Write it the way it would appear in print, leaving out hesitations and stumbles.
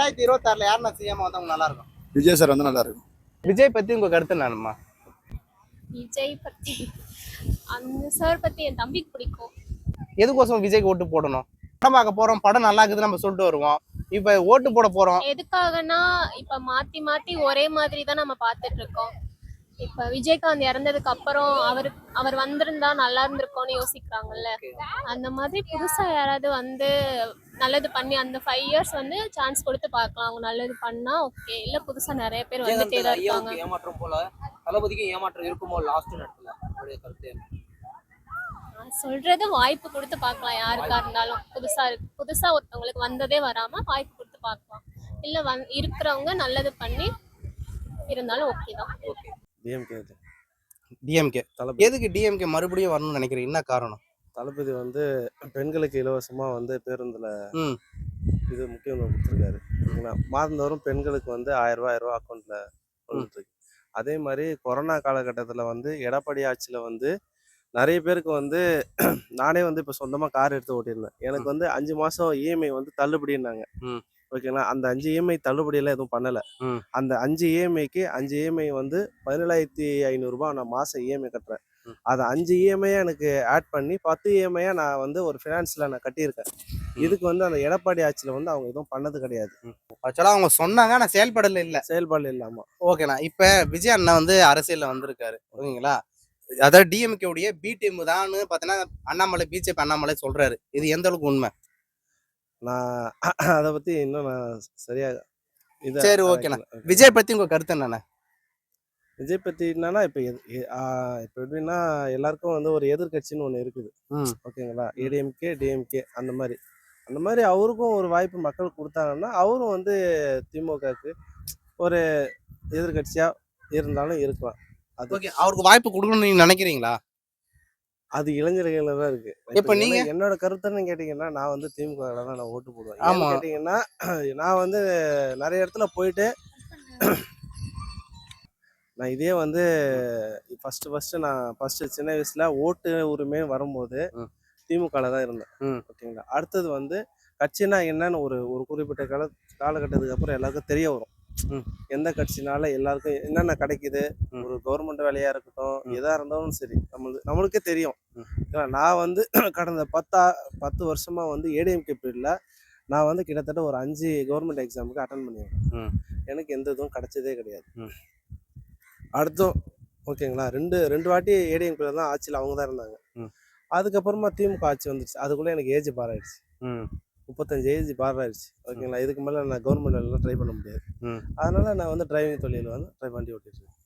2026 யாருன்னா சிஎம் வந்தவங்க நல்லா இருக்கும்? விஜய் சார் வந்து நல்லா இருக்கும். விஜய் பத்தி உங்க கருத்து என்னம்மா? விஜய் பத்தி அந்த சார் பத்தி என் தம்பிக்கு பிடிக்கும். எதுக்கோசம் விஜய்க்கு ஓட்டு போடணும்? படம் பார்க்க போறோம், படம் நல்லா இருக்குது நம்ம சொல்லிட்டு வருவோம். இப்ப ஓட்டு போட போறோம். எதுக்காகனா இப்ப மாத்தி மாத்தி ஒரே மாதிரி தான் நம்ம பார்த்துட்டு இருக்கோம். இப்ப விஜயகாந்த் இறந்ததுக்கு அப்புறம் அவர் வந்திருந்தா நல்லா இருந்திருக்கும்னு யோசிக்கிறாங்கல்ல. அந்த மாதிரி புதுசா யாராவது வந்து நல்லது பண்ணி அந்த 5 இயர்ஸ் வந்து சான்ஸ் கொடுத்து பார்க்கலாம். அவங்க நல்லது பண்ணா ஓகே. இல்ல புதுசா நிறைய பேர் வந்துட்டே தான் இருக்காங்க. ஏமாற்றம் போல தளபதிக்கு ஏமாற்றம் இருக்குமோ லாஸ்ட் நேரத்துல? சொல்றது வாய்ப்பு கொடுத்து பார்க்கலாம். யாருக்கா இருந்தாலும் புதுசா ஒருத்தவங்களுக்கு வந்ததே வராம வாய்ப்பு கொடுத்து பார்க்கலாம். இல்ல இருக்கிறவங்க நல்லது பண்ணி இருந்தாலும் ஓகே தான். டிஎம்கே எதுக்கு டிஎம்கே மறுபடியும் வரணும்னு நினைக்கிறீங்க? என்ன காரணம்? தளபதி வந்து பெண்களுக்கு இலவசமா வந்து பேருந்துல இது முக்கியத்துவம் கொடுத்துருக்காரு. மாதந்தோறும் பெண்களுக்கு வந்து 1000 அக்கௌண்ட்ல வந்துட்டு இருக்கு. அதே மாதிரி கொரோனா காலகட்டத்தில் வந்து எடப்பாடி ஆட்சியில் வந்து நிறைய பேருக்கு வந்து நானே வந்து இப்போ சொந்தமாக கார் எடுத்து ஓட்டியிருந்தேன். எனக்கு வந்து 5 மாதம் இஎம்ஐ வந்து தள்ளுபடினாங்க. ஓகேங்களா? அந்த 5 இஎம்ஐ தள்ளுபடியெல்லாம் எதுவும் பண்ணலை. அந்த 5 இஎம்ஐக்கு 5 இஎம்ஐ வந்து 17,500 நான் மாதம் இஎம்ஐ கட்டுறேன். அதை 5 இஎம்ஐ எனக்கு ஆட் பண்ணி 10 இஎம்ஐயா நான் வந்து ஒரு ஃபினான்ஸில் நான் கட்டியிருக்கேன். இதுக்கு வந்து அந்த எடப்பாடி ஆட்சியில் வந்து அவங்க எதுவும் பண்ணது கிடையாது. ஆக்சுவலாக அவங்க சொன்னாங்க, ஆனால் செயல்பாடு இல்லாமல். ஓகேண்ணா. இப்போ விஜய் அண்ணா வந்து அரசியலில் வந்திருக்காரு, ஓகேங்களா? அதாவது டிஎம்கேவுடைய பி டீம் தான் பார்த்தீங்கன்னா அண்ணாமலை, பிஜேபி அண்ணாமலை சொல்றாரு. இது எந்த அளவுக்கு உண்மை? நான் அதை பற்றி இன்னும் நான் சரியாக சரி, ஓகேண்ணா. விஜய் பற்றி உங்கள் கருத்து என்னண்ணா? விஜய் பற்றி என்னன்னா இப்போ எப்படின்னா எல்லாருக்கும் வந்து ஒரு எதிர்கட்சின்னு ஒன்று இருக்குது. ஓகேங்களா? ஏடிஎம்கே டிஎம்கே அந்த மாதிரி அவருக்கும் ஒரு வாய்ப்பு மக்கள் கொடுத்தாங்கன்னா அவரும் வந்து திமுகவுக்கு ஒரு எதிர்கட்சியாக இருந்தாலும் இருக்கலாம். அது ஓகே, அவருக்கு வாய்ப்பு கொடுக்கணும்னு நீங்கள் நினைக்கிறீங்களா? அது இளைஞர்கள தான் இருக்கு. இப்போ நீங்க என்னோட கருத்துன்னு கேட்டீங்கன்னா நான் வந்து திமுக தான் நான் ஓட்டு போடுவேன். கேட்டீங்கன்னா நான் வந்து நிறைய இடத்துல போயிட்டு நான் இதே வந்து ஃபர்ஸ்ட் சின்ன வயசுல ஓட்டு உரிமை வரும்போது திமுகல தான் இருந்தேன். ஓகேங்களா? அடுத்தது வந்து கட்சினா என்னன்னு ஒரு குறிப்பிட்ட காலகட்டத்துக்கு அப்புறம் எல்லாருக்கும் தெரிய வரும். எந்த கட்சினால எல்லாருக்கும் என்னென்ன கிடைக்குது. ஒரு கவர்மெண்ட் வேலையா இருக்கட்டும், எதா இருந்தாலும் சரி நம்மளுக்கே தெரியும். நான் வந்து கடந்த 10 வருஷமா வந்து ஏடிஎம்கே பீரியட்ல நான் வந்து கிட்டத்தட்ட ஒரு 5 கவர்மெண்ட் எக்ஸாமுக்கு அட்டன் பண்ணியிருக்கேன். எனக்கு எந்த இதுவும் கிடைச்சதே கிடையாது. அடுத்தும் ஓகேங்களா, ரெண்டு வாட்டி ஏடிஎம்கே தான் ஆட்சியில் அவங்க தான் இருந்தாங்க. அதுக்கப்புறமா திமுக ஆட்சி வந்துடுச்சு. அதுக்குள்ளே எனக்கு ஏஜ் பார் ஆயிடுச்சு. 35 ஏஜ் பார் ஆயிடுச்சு. ஓகேங்களா? இதுக்கு மேலே நான் கவர்மெண்ட் வேலைலாம் ட்ரை பண்ண முடியாது. அதனால நான் வந்து டிரைவிங் தொழில் வந்து வண்டி ஓட்டிட்டு இருக்கேன்.